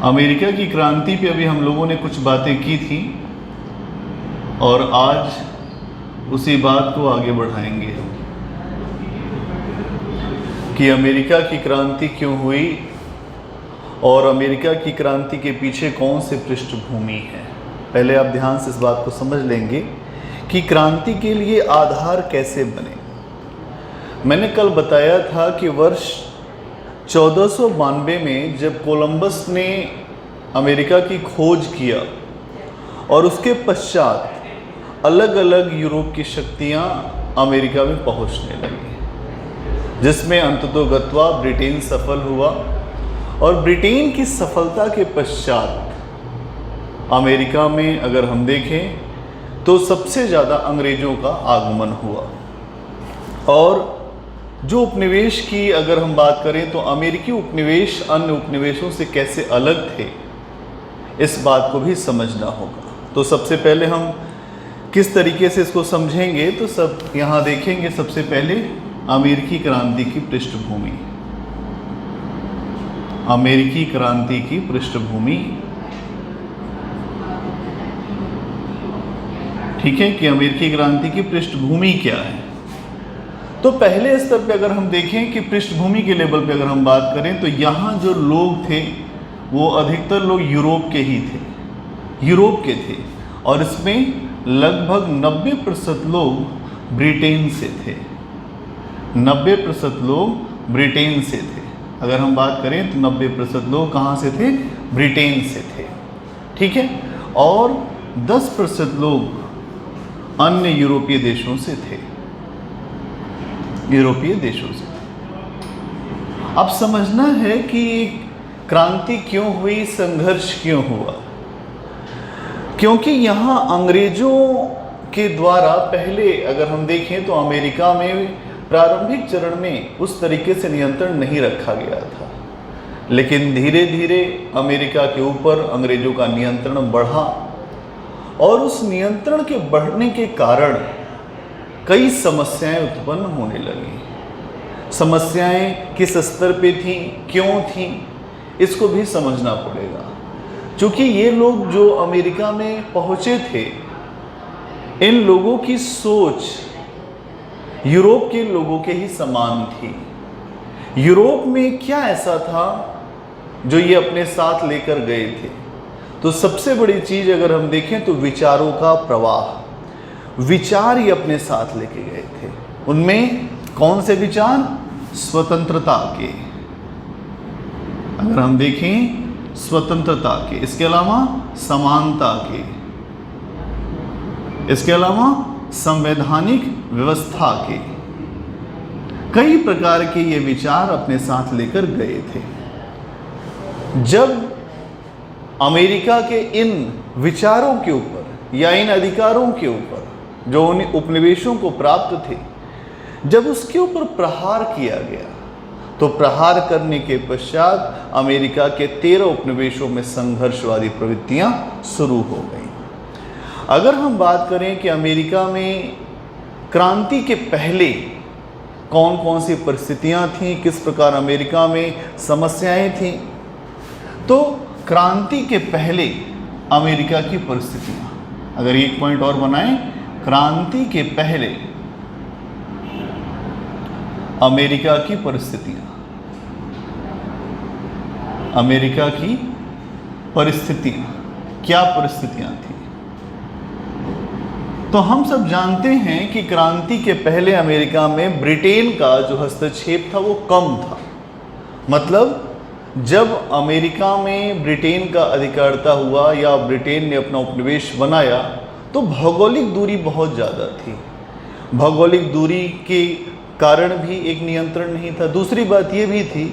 America की क्रांति पे अभी हम लोगों ने कुछ बातें की थी और आज उसी बात को आगे बढ़ाएंगे कि अमेरिका की क्रांति क्यों हुई और अमेरिका की क्रांति के पीछे कौन से पृष्ठभूमि है। पहले आप ध्यान से इस बात को समझ लेंगे कि क्रांति के लिए आधार कैसे बने। मैंने कल बताया था कि वर्ष 1492 में जब कोलंबस ने अमेरिका की खोज किया और उसके पश्चात अलग अलग यूरोप की शक्तियां अमेरिका में पहुंचने लगी, जिसमें अंततोगत्वा ब्रिटेन सफल हुआ और ब्रिटेन की सफलता के पश्चात अमेरिका में अगर हम देखें तो सबसे ज़्यादा अंग्रेज़ों का आगमन हुआ। और जो उपनिवेश की अगर हम बात करें तो अमेरिकी उपनिवेश अन्य उपनिवेशों से कैसे अलग थे, इस बात को भी समझना होगा। तो सबसे पहले हम किस तरीके से इसको समझेंगे तो सब यहाँ देखेंगे। सबसे पहले अमेरिकी क्रांति की पृष्ठभूमि, अमेरिकी क्रांति की पृष्ठभूमि, ठीक है, कि अमेरिकी क्रांति की पृष्ठभूमि क्या है। तो पहले स्तर पे अगर हम देखें कि पृष्ठभूमि के लेवल पे अगर हम बात करें तो यहाँ जो लोग थे वो अधिकतर लोग यूरोप के ही थे, यूरोप के थे, और इसमें लगभग 90% लोग ब्रिटेन से थे। 90% लोग ब्रिटेन से थे। अगर हम बात करें तो 90% लोग कहाँ से थे? ब्रिटेन से थे, ठीक है, और 10% लोग अन्य यूरोपीय देशों से थे, यूरोपीय देशों से। अब समझना है कि क्रांति क्यों हुई, संघर्ष क्यों हुआ। क्योंकि यहाँ अंग्रेजों के द्वारा पहले अगर हम देखें तो अमेरिका में प्रारंभिक चरण में उस तरीके से नियंत्रण नहीं रखा गया था, लेकिन धीरे धीरे अमेरिका के ऊपर अंग्रेजों का नियंत्रण बढ़ा और उस नियंत्रण के बढ़ने के कारण कई समस्याएं उत्पन्न होने लगी। समस्याएं किस स्तर पे थी, क्यों थी, इसको भी समझना पड़ेगा। क्योंकि ये लोग जो अमेरिका में पहुंचे थे, इन लोगों की सोच यूरोप के लोगों के ही समान थी। यूरोप में क्या ऐसा था जो ये अपने साथ लेकर गए थे? तो सबसे बड़ी चीज अगर हम देखें तो विचारों का प्रवाह, विचार ये अपने साथ लेके गए थे। उनमें कौन से विचार? स्वतंत्रता के, अगर हम देखें स्वतंत्रता के, इसके अलावा समानता के, इसके अलावा संवैधानिक व्यवस्था के, कई प्रकार के ये विचार अपने साथ लेकर गए थे। जब अमेरिका के इन विचारों के ऊपर या इन अधिकारों के ऊपर जो उन उपनिवेशों को प्राप्त थे, जब उसके ऊपर प्रहार किया गया तो प्रहार करने के पश्चात अमेरिका के 13 उपनिवेशों में संघर्षवादी प्रवृत्तियां शुरू हो गई। अगर हम बात करें कि अमेरिका में क्रांति के पहले कौन कौन सी परिस्थितियां थीं, किस प्रकार अमेरिका में समस्याएं थीं, तो क्रांति के पहले अमेरिका की परिस्थितियां, अगर एक पॉइंट और बनाएं, क्रांति के पहले अमेरिका की परिस्थितियां, अमेरिका की परिस्थितियां, क्या परिस्थितियां थी? तो हम सब जानते हैं कि क्रांति के पहले अमेरिका में ब्रिटेन का जो हस्तक्षेप था वो कम था। मतलब जब अमेरिका में ब्रिटेन का अधिकारता हुआ या ब्रिटेन ने अपना उपनिवेश बनाया तो भौगोलिक दूरी बहुत ज़्यादा थी। भौगोलिक दूरी के कारण भी एक नियंत्रण नहीं था। दूसरी बात ये भी थी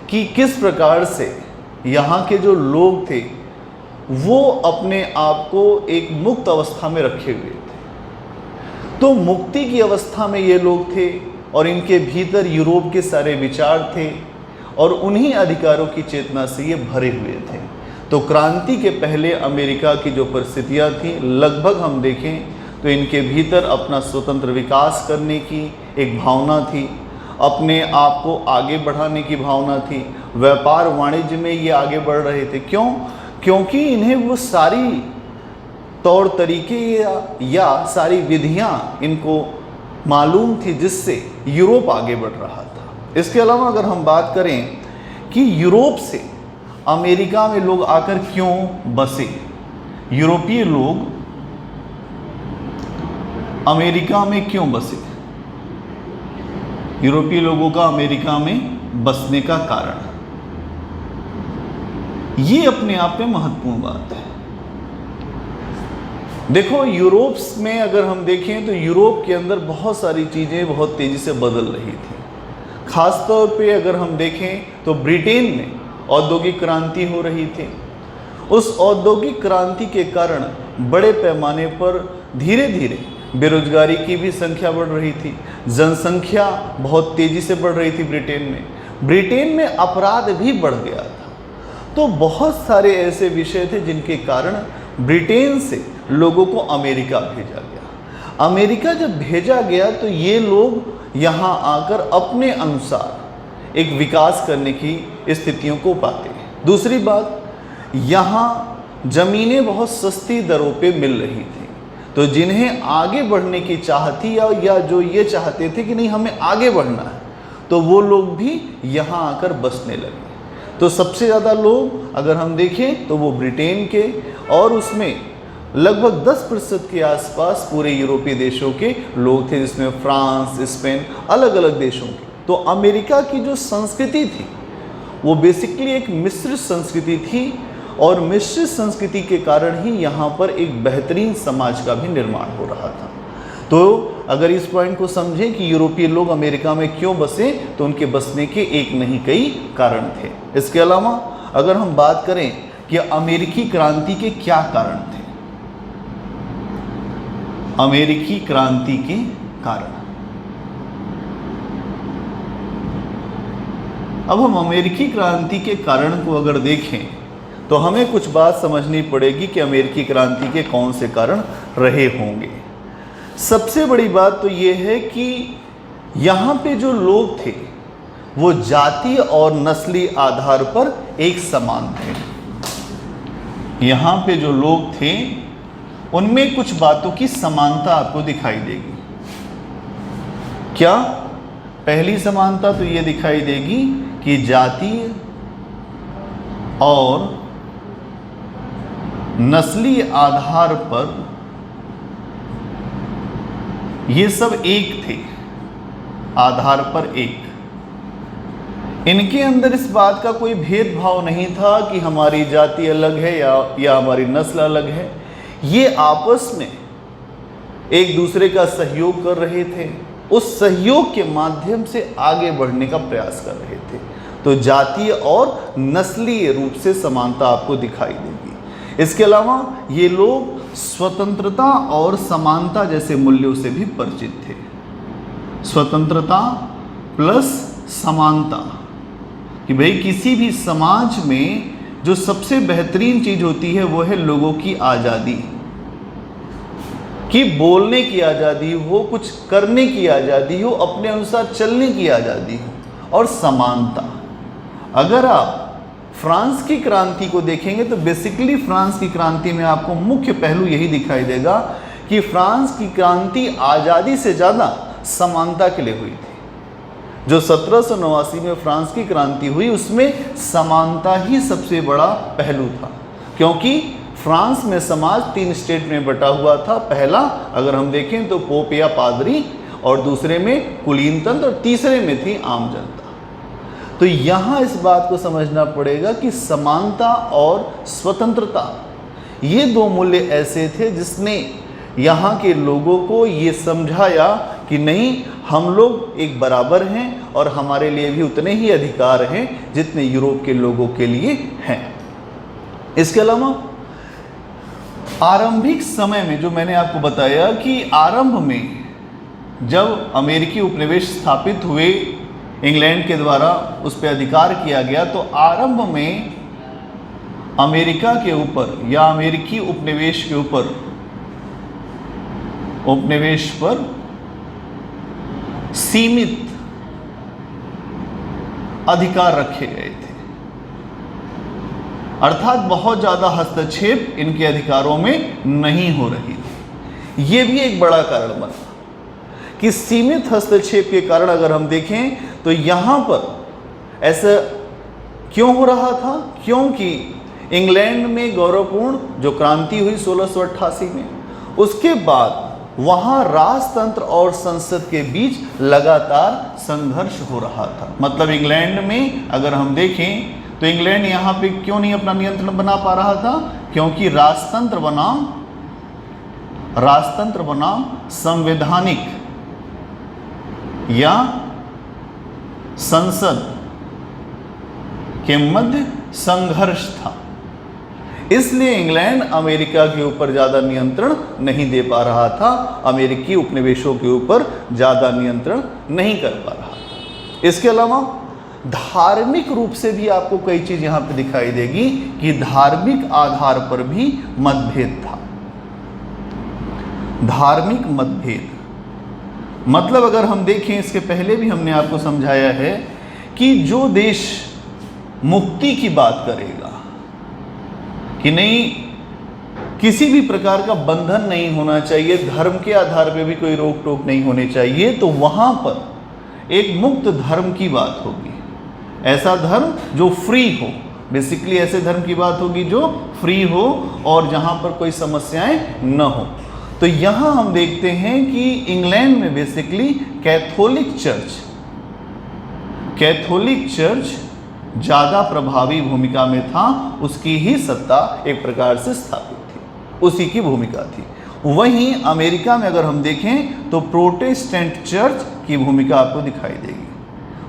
कि किस प्रकार से यहाँ के जो लोग थे वो अपने आप को एक मुक्त अवस्था में रखे हुए थे। तो मुक्ति की अवस्था में ये लोग थे और इनके भीतर यूरोप के सारे विचार थे और उन्हीं अधिकारों की चेतना से ये भरे हुए थे। तो क्रांति के पहले अमेरिका की जो परिस्थितियां थी, लगभग हम देखें तो इनके भीतर अपना स्वतंत्र विकास करने की एक भावना थी अपने आप को आगे बढ़ाने की भावना थी, व्यापार वाणिज्य में ये आगे बढ़ रहे थे। क्यों? क्योंकि इन्हें वो सारी तौर तरीके या सारी विधियां इनको मालूम थी जिससे यूरोप आगे बढ़ रहा था। इसके अलावा अगर हम बात करें कि यूरोप से अमेरिका में लोग आकर क्यों बसे, यूरोपीय लोग अमेरिका में क्यों बसे, यूरोपीय लोगों का अमेरिका में बसने का कारण, ये अपने आप में महत्वपूर्ण बात है। देखो, यूरोप में अगर हम देखें तो यूरोप के अंदर बहुत सारी चीज़ें बहुत तेज़ी से बदल रही थी। खास तौर पे अगर हम देखें तो ब्रिटेन में औद्योगिक क्रांति हो रही थी। उस औद्योगिक क्रांति के कारण बड़े पैमाने पर धीरे धीरे बेरोजगारी की भी संख्या बढ़ रही थी, जनसंख्या बहुत तेज़ी से बढ़ रही थी ब्रिटेन में अपराध भी बढ़ गया था। तो बहुत सारे ऐसे विषय थे जिनके कारण ब्रिटेन से लोगों को अमेरिका भेजा गया। अमेरिका जब भेजा गया तो ये लोग यहाँ आकर अपने अनुसार एक विकास करने की स्थितियों को पाते हैं। दूसरी बात, यहाँ ज़मीनें बहुत सस्ती दरों पे मिल रही थी, तो जिन्हें आगे बढ़ने की चाह थी या जो ये चाहते थे कि नहीं हमें आगे बढ़ना है, तो वो लोग भी यहाँ आकर बसने लगे। तो सबसे ज़्यादा लोग अगर हम देखें तो वो ब्रिटेन के, और उसमें लगभग 10% के आसपास पूरे यूरोपीय देशों के लोग थे, जिसमें फ्रांस, स्पेन, अलग अलग देशों के। तो अमेरिका की जो संस्कृति थी वो बेसिकली एक मिश्रित संस्कृति थी, और मिश्रित संस्कृति के कारण ही यहाँ पर एक बेहतरीन समाज का भी निर्माण हो रहा था। तो अगर इस पॉइंट को समझें कि यूरोपीय लोग अमेरिका में क्यों बसे, तो उनके बसने के एक नहीं कई कारण थे। इसके अलावा अगर हम बात करें कि अमेरिकी क्रांति के क्या कारण थे, अमेरिकी क्रांति के कारण, अब हम अमेरिकी क्रांति के कारण को अगर देखें तो हमें कुछ बात समझनी पड़ेगी कि अमेरिकी क्रांति के कौन से कारण रहे होंगे। सबसे बड़ी बात तो ये है कि यहाँ पे जो लोग थे वो जातीय और नस्ली आधार पर एक समान थे। यहाँ पे जो लोग थे उनमें कुछ बातों की समानता आपको दिखाई देगी। क्या? पहली समानता तो ये दिखाई देगी कि जातीय और नस्ली आधार पर ये सब एक थे, आधार पर एक। इनके अंदर इस बात का कोई भेदभाव नहीं था कि हमारी जाति अलग है या हमारी नस्ल अलग है। ये आपस में एक दूसरे का सहयोग कर रहे थे, उस सहयोग के माध्यम से आगे बढ़ने का प्रयास कर रहे थे। तो जातीय और नस्लीय रूप से समानता आपको दिखाई देगी। इसके अलावा ये लोग स्वतंत्रता और समानता जैसे मूल्यों से भी परिचित थे। स्वतंत्रता प्लस समानता, कि भाई किसी भी समाज में जो सबसे बेहतरीन चीज़ होती है वो है लोगों की आज़ादी, कि बोलने की आज़ादी हो, कुछ करने की आज़ादी हो, अपने अनुसार चलने की आज़ादी हो, और समानता। अगर आप फ्रांस की क्रांति को देखेंगे तो बेसिकली फ्रांस की क्रांति में आपको मुख्य पहलू यही दिखाई देगा कि फ्रांस की क्रांति आज़ादी से ज़्यादा समानता के लिए हुई थी। जो 1789 में फ्रांस की क्रांति हुई उसमें समानता ही सबसे बड़ा पहलू था, क्योंकि फ्रांस में समाज 3 स्टेट में बटा हुआ था। पहला अगर हम देखें तो पोप या पादरी, और दूसरे में कुलीन तंत्र, और तीसरे में थी आम जनता। तो यहाँ इस बात को समझना पड़ेगा कि समानता और स्वतंत्रता ये दो मूल्य ऐसे थे जिसने यहाँ के लोगों को ये समझाया कि नहीं, हम लोग एक बराबर हैं और हमारे लिए भी उतने ही अधिकार हैं जितने यूरोप के लोगों के लिए हैं। इसके अलावा आरंभिक समय में जो मैंने आपको बताया कि आरंभ में जब अमेरिकी उपनिवेश स्थापित हुए, इंग्लैंड के द्वारा उस पर अधिकार किया गया, तो आरंभ में अमेरिका के ऊपर या अमेरिकी उपनिवेश के ऊपर सीमित अधिकार रखे गए थे, अर्थात बहुत ज़्यादा हस्तक्षेप इनके अधिकारों में नहीं हो रही थी। ये भी एक बड़ा कारण बना कि सीमित हस्तक्षेप के कारण अगर हम देखें तो यहाँ पर ऐसा क्यों हो रहा था? क्योंकि इंग्लैंड में गौरवपूर्ण जो क्रांति हुई 1688 में, उसके बाद वहाँ राजतंत्र और संसद के बीच लगातार संघर्ष हो रहा था। मतलब इंग्लैंड में अगर हम देखें तो इंग्लैंड यहाँ पे क्यों नहीं अपना नियंत्रण बना पा रहा था? क्योंकि राजतंत्र बनाम संवैधानिक या संसद के मध्य संघर्ष था। इसलिए इंग्लैंड अमेरिका के ऊपर ज़्यादा नियंत्रण नहीं दे पा रहा था, अमेरिकी उपनिवेशों के ऊपर ज़्यादा नियंत्रण नहीं कर पा रहा था। इसके अलावा धार्मिक रूप से भी आपको कई चीज़ यहाँ पे दिखाई देगी कि धार्मिक आधार पर भी मतभेद था। धार्मिक मतभेद मतलब अगर हम देखें, इसके पहले भी हमने आपको समझाया है कि जो देश मुक्ति की बात करेगा कि नहीं, किसी भी प्रकार का बंधन नहीं होना चाहिए, धर्म के आधार पे भी कोई रोक टोक नहीं होनी चाहिए, तो वहाँ पर एक मुक्त धर्म की बात होगी। ऐसा धर्म जो फ्री हो, बेसिकली ऐसे धर्म की बात होगी जो फ्री हो और जहाँ पर कोई समस्याएं न हो। तो यहाँ हम देखते हैं कि इंग्लैंड में बेसिकली कैथोलिक चर्च ज़्यादा प्रभावी भूमिका में था, उसकी ही सत्ता एक प्रकार से स्थापित थी, उसी की भूमिका थी। वहीं अमेरिका में अगर हम देखें तो प्रोटेस्टेंट चर्च की भूमिका आपको दिखाई देगी।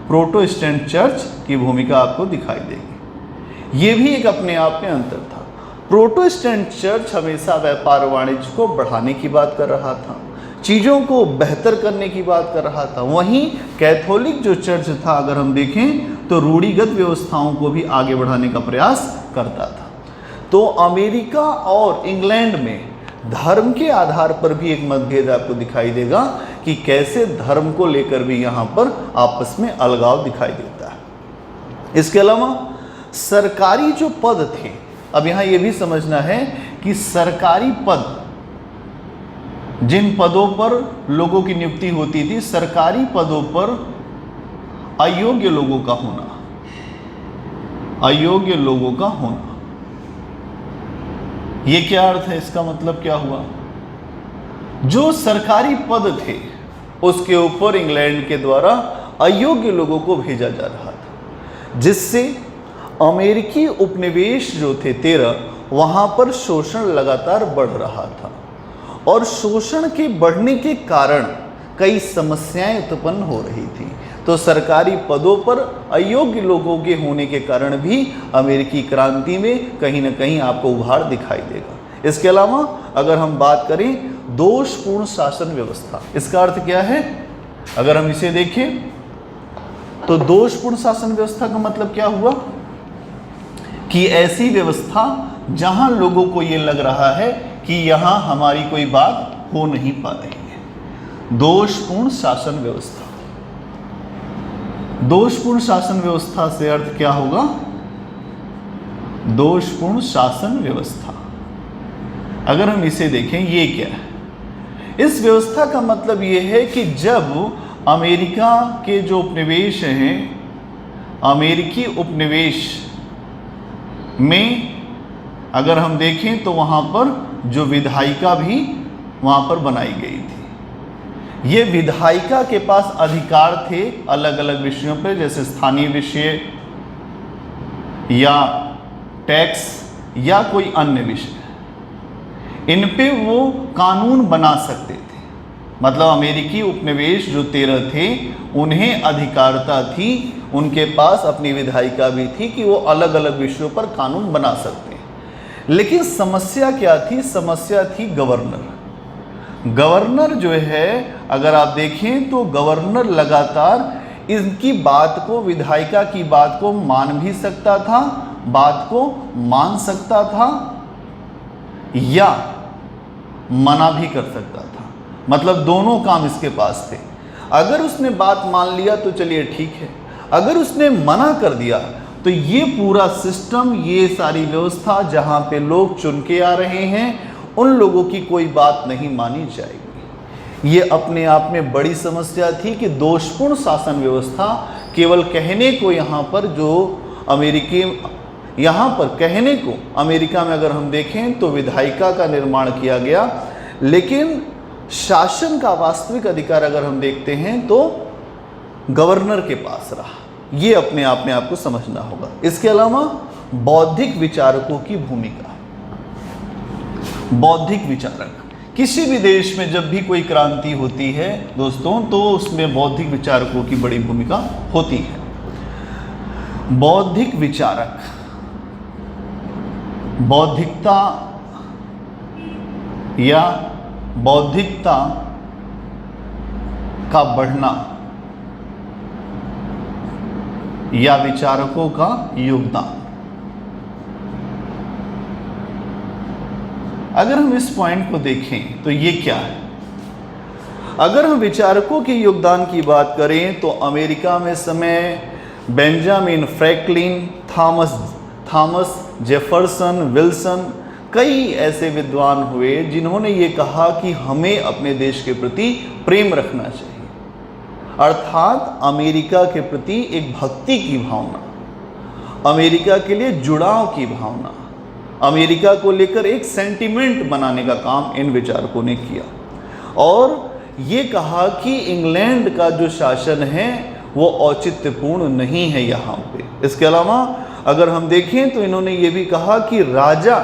प्रोटेस्टेंट चर्च की भूमिका आपको दिखाई देगी। ये भी एक अपने आप में अंतर था। प्रोटेस्टेंट चर्च हमेशा व्यापार वाणिज्य को बढ़ाने की बात कर रहा था, चीज़ों को बेहतर करने की बात कर रहा था। वहीं कैथोलिक जो चर्च था अगर हम देखें तो रूढ़िगत व्यवस्थाओं को भी आगे बढ़ाने का प्रयास करता था। तो अमेरिका और इंग्लैंड में धर्म के आधार पर भी एक मतभेद आपको दिखाई देगा कि कैसे धर्म को लेकर भी यहाँ पर आपस में अलगाव दिखाई देता है। इसके अलावा सरकारी जो पद थे, अब यहाँ ये भी समझना है कि सरकारी पद, जिन पदों पर लोगों की नियुक्ति होती थी, सरकारी पदों पर अयोग्य लोगों का होना, अयोग्य लोगों का होना, ये क्या अर्थ है? इसका मतलब क्या हुआ? जो सरकारी पद थे उसके ऊपर इंग्लैंड के द्वारा अयोग्य लोगों को भेजा जा रहा था, जिससे अमेरिकी उपनिवेश जो थे 13, वहाँ पर शोषण लगातार बढ़ रहा था और शोषण के बढ़ने के कारण कई समस्याएं उत्पन्न हो रही थी। तो सरकारी पदों पर अयोग्य लोगों के होने के कारण भी अमेरिकी क्रांति में कहीं ना कहीं आपको उभार दिखाई देगा। इसके अलावा अगर हम बात करें दोषपूर्ण शासन व्यवस्था, इसका अर्थ क्या है? अगर हम इसे देखें तो दोषपूर्ण शासन व्यवस्था का मतलब क्या हुआ कि ऐसी व्यवस्था जहां लोगों को ये लग रहा है कि यहां हमारी कोई बात हो नहीं पा रही है। दोषपूर्ण शासन व्यवस्था, दोषपूर्ण शासन व्यवस्था से अर्थ क्या होगा? दोषपूर्ण शासन व्यवस्था अगर हम इसे देखें, ये क्या है? इस व्यवस्था का मतलब ये है कि जब अमेरिका के जो उपनिवेश हैं, अमेरिकी उपनिवेश में अगर हम देखें तो वहाँ पर जो विधायिका भी वहाँ पर बनाई गई थी। ये विधायिका के पास अधिकार थे अलग अलग विषयों पर, जैसे स्थानीय विषय या टैक्स या कोई अन्य विषय, इन पे वो कानून बना सकते थे। मतलब अमेरिकी उपनिवेश जो 13 थे उन्हें अधिकारता थी, उनके पास अपनी विधायिका भी थी कि वो अलग अलग विषयों पर कानून बना सकते हैं। लेकिन समस्या क्या थी? समस्या थी गवर्नर। गवर्नर जो है अगर आप देखें तो गवर्नर लगातार इनकी बात को, विधायिका की बात को मान भी सकता था, बात को मान सकता था या मना भी कर सकता था। मतलब दोनों काम इसके पास थे। अगर उसने बात मान लिया तो चलिए ठीक है, अगर उसने मना कर दिया तो ये पूरा सिस्टम, ये सारी व्यवस्था जहाँ पे लोग चुन के आ रहे हैं, उन लोगों की कोई बात नहीं मानी जाएगी। ये अपने आप में बड़ी समस्या थी कि दोषपूर्ण शासन व्यवस्था केवल कहने को, यहाँ पर जो अमेरिकी, यहाँ पर कहने को अमेरिका में अगर हम देखें तो विधायिका का निर्माण किया गया, लेकिन शासन का वास्तविक अधिकार अगर हम देखते हैं तो गवर्नर के पास रहा। ये अपने आप में आपको समझना होगा। इसके अलावा बौद्धिक विचारकों की भूमिका। बौद्धिक विचारक, किसी भी देश में जब भी कोई क्रांति होती है दोस्तों, तो उसमें बौद्धिक विचारकों की बड़ी भूमिका होती है। बौद्धिक विचारक, बौद्धिकता या बौद्धिकता का बढ़ना या विचारकों का योगदान। अगर हम इस पॉइंट को देखें तो ये क्या है? अगर हम विचारकों के योगदान की बात करें तो अमेरिका में समय Benjamin Franklin, Thomas Jefferson, Wilson, कई ऐसे विद्वान हुए जिन्होंने ये कहा कि हमें अपने देश के प्रति प्रेम रखना चाहिए, अर्थात अमेरिका के प्रति एक भक्ति की भावना, अमेरिका के लिए जुड़ाव की भावना, अमेरिका को लेकर एक सेंटिमेंट बनाने का काम इन विचारकों ने किया। और ये कहा कि इंग्लैंड का जो शासन है वो औचित्यपूर्ण नहीं है यहाँ पे। इसके अलावा अगर हम देखें तो इन्होंने ये भी कहा कि राजा,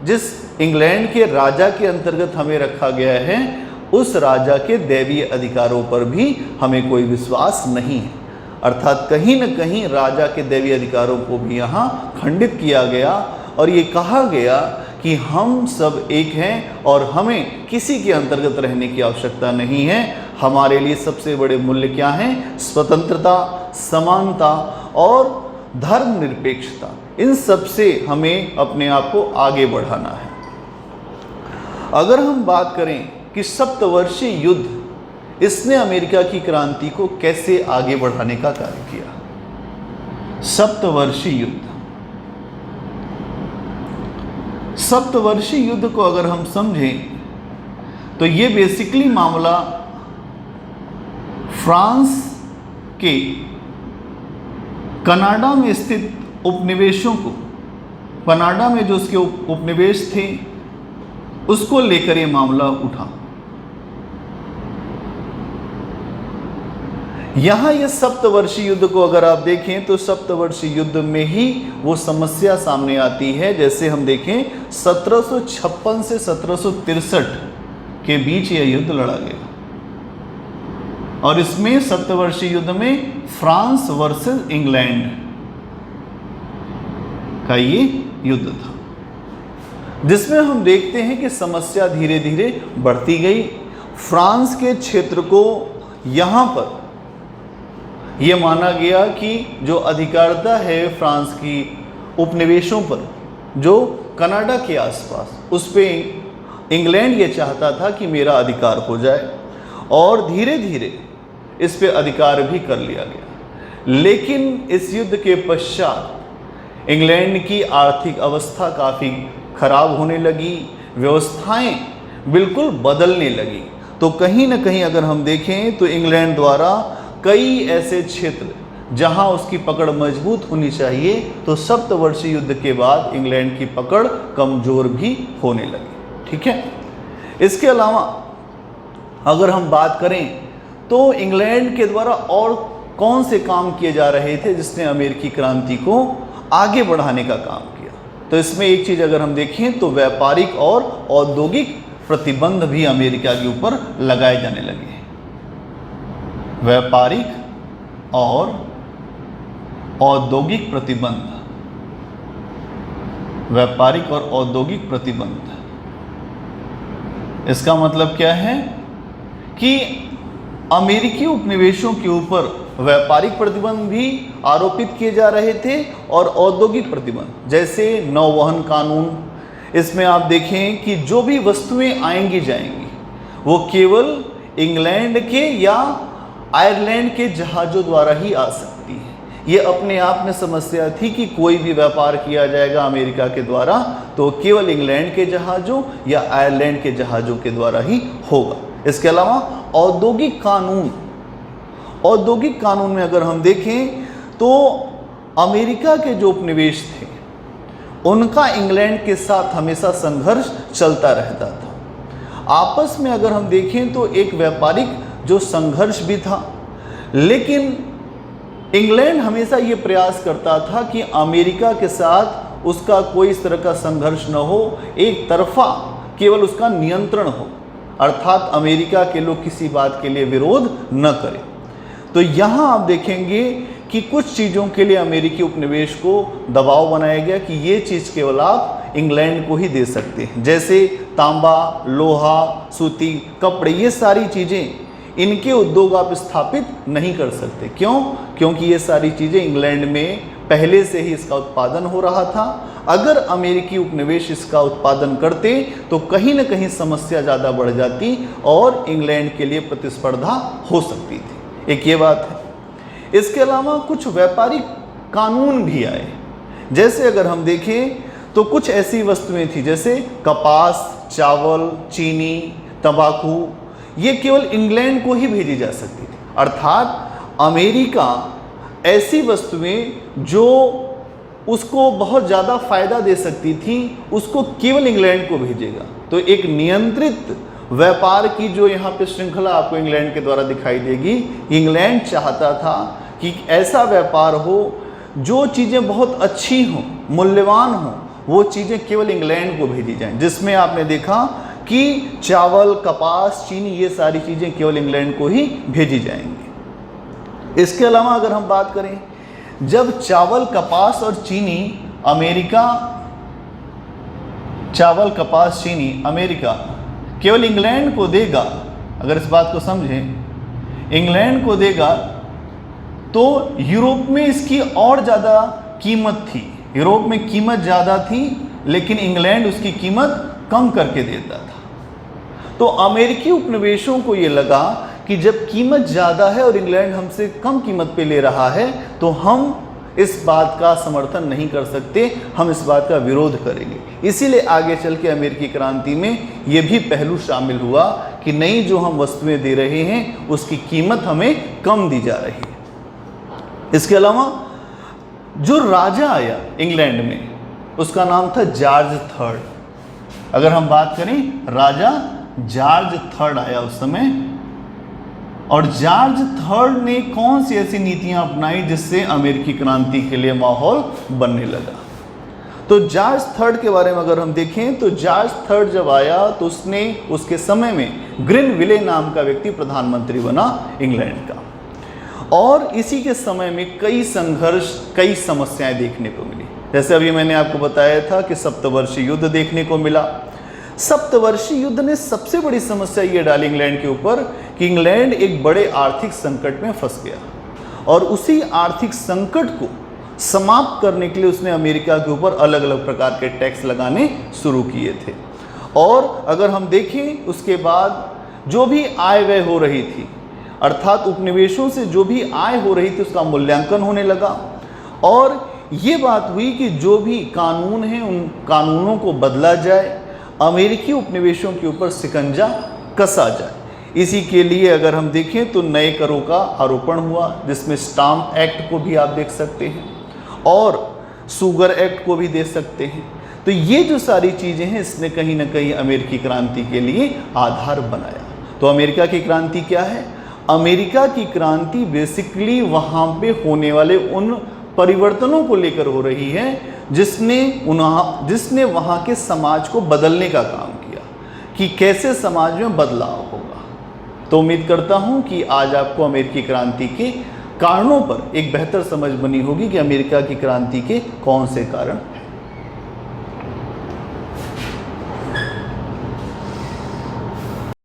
जिस इंग्लैंड के राजा के अंतर्गत हमें रखा गया है, उस राजा के दैवीय अधिकारों पर भी हमें कोई विश्वास नहीं है। अर्थात कहीं न कहीं राजा के दैवीय अधिकारों को भी यहाँ खंडित किया गया और ये कहा गया कि हम सब एक हैं और हमें किसी के अंतर्गत रहने की आवश्यकता नहीं है। हमारे लिए सबसे बड़े मूल्य क्या हैं? स्वतंत्रता, समानता और धर्मनिरपेक्षता। इन सब से हमें अपने आप को आगे बढ़ाना है। अगर हम बात करें कि सप्तवर्षीय युद्ध, इसने अमेरिका की क्रांति को कैसे आगे बढ़ाने का कार्य किया? सप्तवर्षीय युद्ध, सप्तवर्षीय युद्ध को अगर हम समझें तो ये बेसिकली मामला फ्रांस के कनाडा में स्थित उपनिवेशों को, कनाडा में जो उसके उपनिवेश थे उसको लेकर ये मामला उठा। यहाँ ये सप्तवर्षीय युद्ध को अगर आप देखें तो सप्तवर्षीय युद्ध में ही वो समस्या सामने आती है। जैसे हम देखें 1756 से 1763 के बीच यह युद्ध लड़ा गया और इसमें सप्तवर्षीय युद्ध में फ्रांस वर्सेस इंग्लैंड का ये युद्ध था, जिसमें हम देखते हैं कि समस्या धीरे धीरे बढ़ती गई। फ्रांस के क्षेत्र को यहाँ पर यह माना गया कि जो अधिकारता है फ्रांस की उपनिवेशों पर, जो कनाडा के आसपास, उस पर इंग्लैंड ये चाहता था कि मेरा अधिकार हो जाए और धीरे धीरे इस पे अधिकार भी कर लिया गया। लेकिन इस युद्ध के पश्चात इंग्लैंड की आर्थिक अवस्था काफ़ी खराब होने लगी, व्यवस्थाएं बिल्कुल बदलने लगी। तो कहीं ना कहीं अगर हम देखें तो इंग्लैंड द्वारा कई ऐसे क्षेत्र जहां उसकी पकड़ मजबूत होनी चाहिए, तो सप्तवर्षीय युद्ध के बाद इंग्लैंड की पकड़ कमज़ोर भी होने लगी। ठीक है। इसके अलावा अगर हम बात करें तो इंग्लैंड के द्वारा और कौन से काम किए जा रहे थे जिसने अमेरिकी क्रांति को आगे बढ़ाने का काम किया? तो इसमें एक चीज़ अगर हम देखें तो व्यापारिक और औद्योगिक प्रतिबंध भी अमेरिका के ऊपर लगाए जाने लगे हैं। व्यापारिक और औद्योगिक प्रतिबंध, व्यापारिक और औद्योगिक प्रतिबंध, इसका मतलब क्या है कि अमेरिकी उपनिवेशों के ऊपर व्यापारिक प्रतिबंध भी आरोपित किए जा रहे थे और औद्योगिक प्रतिबंध, जैसे नौवहन कानून। इसमें आप देखें कि जो भी वस्तुएं आएंगी जाएंगी वो केवल इंग्लैंड के या आयरलैंड के जहाज़ों द्वारा ही आ सकती ये अपने आप में समस्या थी कि कोई भी व्यापार किया जाएगा अमेरिका के द्वारा तो केवल इंग्लैंड के जहाज़ों या आयरलैंड के जहाज़ों के द्वारा ही होगा। इसके अलावा औद्योगिक कानून में अगर हम देखें तो अमेरिका के जो उपनिवेश थे उनका इंग्लैंड के साथ हमेशा संघर्ष चलता रहता था। आपस में अगर हम देखें तो एक व्यापारिक जो संघर्ष भी था, लेकिन इंग्लैंड हमेशा ये प्रयास करता था कि अमेरिका के साथ उसका कोई इस तरह का संघर्ष न हो, एक तरफा केवल उसका नियंत्रण हो, अर्थात अमेरिका के लोग किसी बात के लिए विरोध न करें। तो यहाँ आप देखेंगे कि कुछ चीज़ों के लिए अमेरिकी उपनिवेश को दबाव बनाया गया कि ये चीज़ केवल आप इंग्लैंड को ही दे सकते हैं, जैसे तांबा, लोहा, सूती, कपड़े, ये सारी चीज़ें इनके उद्योग आप स्थापित नहीं कर सकते। क्यों? क्योंकि ये सारी चीज़ें इंग्लैंड में पहले से ही इसका उत्पादन हो रहा था। अगर अमेरिकी उपनिवेश इसका उत्पादन करते तो कहीं ना कहीं समस्या ज़्यादा बढ़ जाती और इंग्लैंड के लिए प्रतिस्पर्धा हो सकती थी। एक ये बात है। इसके अलावा कुछ व्यापारिक कानून भी आए, जैसे अगर हम देखें तो कुछ ऐसी वस्तुएं थी जैसे कपास, चावल, चीनी, तंबाकू, ये केवल इंग्लैंड को ही भेजी जा सकती थी। अर्थात अमेरिका ऐसी वस्तुएं जो उसको बहुत ज़्यादा फायदा दे सकती थी उसको केवल इंग्लैंड को भेजेगा। तो एक नियंत्रित व्यापार की जो यहाँ पे श्रृंखला आपको इंग्लैंड के द्वारा दिखाई देगी। इंग्लैंड चाहता था कि ऐसा व्यापार हो जो चीज़ें बहुत अच्छी हों, मूल्यवान हों, वो चीज़ें केवल इंग्लैंड को भेजी जाएं, जिसमें आपने देखा कि चावल, कपास, चीनी, ये सारी चीज़ें केवल इंग्लैंड को ही भेजी जाएंगी। इसके अलावा अगर हम बात करें, जब चावल, कपास और चीनी अमेरिका केवल इंग्लैंड को देगा, अगर इस बात को समझें, इंग्लैंड को देगा तो यूरोप में इसकी और ज़्यादा कीमत थी। यूरोप में कीमत ज़्यादा थी लेकिन इंग्लैंड उसकी कीमत कम करके देता था। तो अमेरिकी उपनिवेशों को ये लगा कि जब कीमत ज़्यादा है और इंग्लैंड हमसे कम कीमत पे ले रहा है तो हम इस बात का समर्थन नहीं कर सकते, हम इस बात का विरोध करेंगे। इसीलिए आगे चल के अमेरिकी क्रांति में ये भी पहलू शामिल हुआ कि नहीं, जो हम वस्तुएं दे रहे हैं उसकी कीमत हमें कम दी जा रही है। इसके अलावा जो राजा आया इंग्लैंड में उसका नाम था जॉर्ज III। अगर हम बात करें, राजा जॉर्ज III आया उस समय, और जॉर्ज III ने कौन सी ऐसी नीतियां अपनाई जिससे अमेरिकी क्रांति के लिए माहौल बनने लगा। तो जॉर्ज III के बारे में अगर हम देखें तो जॉर्ज III जब आया तो उसके समय में ग्रीनविले नाम का व्यक्ति प्रधानमंत्री बना इंग्लैंड का, और इसी के समय में कई संघर्ष, कई समस्याएं देखने को मिली। जैसे अभी मैंने आपको बताया था कि सप्तवर्षीय युद्ध देखने को मिला। सप्तवर्षीय युद्ध ने सबसे बड़ी समस्या ये डाली इंग्लैंड के ऊपर कि इंग्लैंड एक बड़े आर्थिक संकट में फंस गया, और उसी आर्थिक संकट को समाप्त करने के लिए उसने अमेरिका के ऊपर अलग अलग प्रकार के टैक्स लगाने शुरू किए थे। और अगर हम देखें उसके बाद जो भी आय व्यय हो रही थी, अर्थात उपनिवेशों से जो भी आय हो रही थी उसका मूल्यांकन होने लगा, और ये बात हुई कि जो भी कानून हैं उन कानूनों को बदला जाए, अमेरिकी उपनिवेशों के ऊपर शिकंजा कसा जाए। इसी के लिए अगर हम देखें तो नए करों का आरोपण हुआ, जिसमें स्टाम्प एक्ट को भी आप देख सकते हैं और शुगर एक्ट को भी देख सकते हैं। तो ये जो सारी चीज़ें हैं इसने कहीं ना कहीं अमेरिकी क्रांति के लिए आधार बनाया। तो अमेरिका की क्रांति क्या है? अमेरिका की क्रांति बेसिकली वहाँ पे होने वाले उन परिवर्तनों को लेकर हो रही है जिसने वहाँ के समाज को बदलने का काम किया, कि कैसे समाज में बदलाव होगा। तो उम्मीद करता हूँ कि आज आपको अमेरिकी क्रांति के कारणों पर एक बेहतर समझ बनी होगी कि अमेरिका की क्रांति के कौन से कारण हैं।